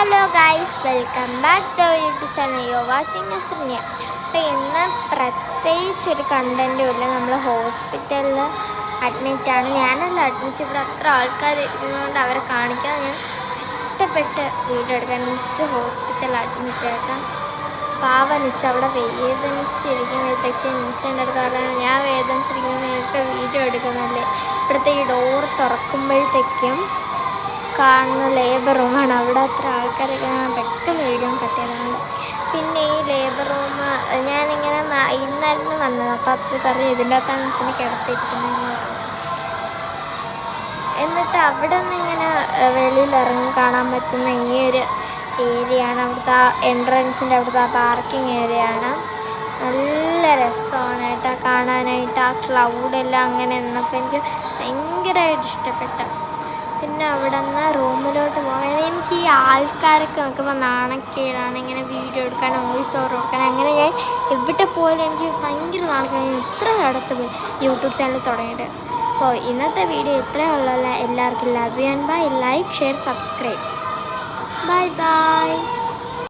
Hello guys, welcome back to our YouTube channel. You watching Nazriya. അപ്പോൾ ഇന്ന് പ്രത്യേകിച്ചൊരു കണ്ടൻറ്റും ഇല്ല. നമ്മൾ ഹോസ്പിറ്റലിൽ അഡ്മിറ്റാണ്. ഞാനല്ല അഡ്മിറ്റ്, ഇവിടെ അത്ര ആൾക്കാർ ഇരിക്കുന്നതുകൊണ്ട് അവരെ കാണിക്കാൻ ഞാൻ കഷ്ടപ്പെട്ട് വീഡിയോ എടുക്കാൻ. നിച്ച് ഹോസ്പിറ്റലിൽ അഡ്മിറ്റായിട്ടാണ്. നിച്ച് അവിടെ വേദനിച്ചിരിക്കുമ്പോഴത്തേക്ക് നിച്ചൻ്റെ അടുത്ത് പറയാണ്, ഞാൻ വേദനിച്ചിരിക്കുന്നത് നിങ്ങൾക്ക് വീഡിയോ എടുക്കുന്നതല്ലേ. ഇവിടുത്തെ ഈ ഡോർ തുറക്കുമ്പോഴത്തേക്കും കാണുന്ന ലേബർ റൂമാണ്. അവിടെ അത്ര ആൾക്കാരൊക്കെ ഞാൻ പെട്ടെന്ന് വീഡിയോ പറ്റിയതാണ്. പിന്നെ ഈ ലേബർ റൂം ഞാനിങ്ങനെ ഇന്നായിരുന്നു വന്നത്. അപ്പോൾ അച്ഛൻ കറി ഇതിൻ്റെ അകത്താണ് അച്ഛനെ കിടത്തിയിരിക്കുന്നതെന്ന് പറഞ്ഞു. എന്നിട്ട് അവിടെ നിന്ന് ഇങ്ങനെ വെളിയിലിറങ്ങി കാണാൻ പറ്റുന്ന ഈ ഒരു ഏരിയയാണ് അവിടുത്തെ എൻട്രൻസിൻ്റെ അവിടുത്തെ പാർക്കിംഗ് ഏരിയയാണ്. നല്ല രസമാണ് കേട്ടോ കാണാനായിട്ട്. ആ ക്ലൗഡെല്ലാം അങ്ങനെ നിന്നപ്പോൾ എനിക്ക് ഭയങ്കരമായിട്ട് ഇഷ്ടപ്പെട്ടു. പിന്നെ അവിടെ നിന്ന് റൂമിലോട്ട് പോകാൻ എനിക്ക് ഈ ആൾക്കാരൊക്കെ നോക്കുമ്പോൾ നാണക്കേടാണ്. ഇങ്ങനെ വീഡിയോ എടുക്കാൻ, വോയിസ് ഓവർ കൊടുക്കാൻ, അങ്ങനെ ഞാൻ എവിടെ പോയാലും എനിക്ക് ഭയങ്കര നാണക്കേടാണ്. ഇത്ര അടുത്ത് പോയി യൂട്യൂബ് ചാനൽ തുടങ്ങിയിട്ട്. അപ്പോൾ ഇന്നത്തെ വീഡിയോ ഇത്രയേ ഉള്ളൂ. എല്ലാവർക്കും love and bye. Like, share, subscribe. Bye by.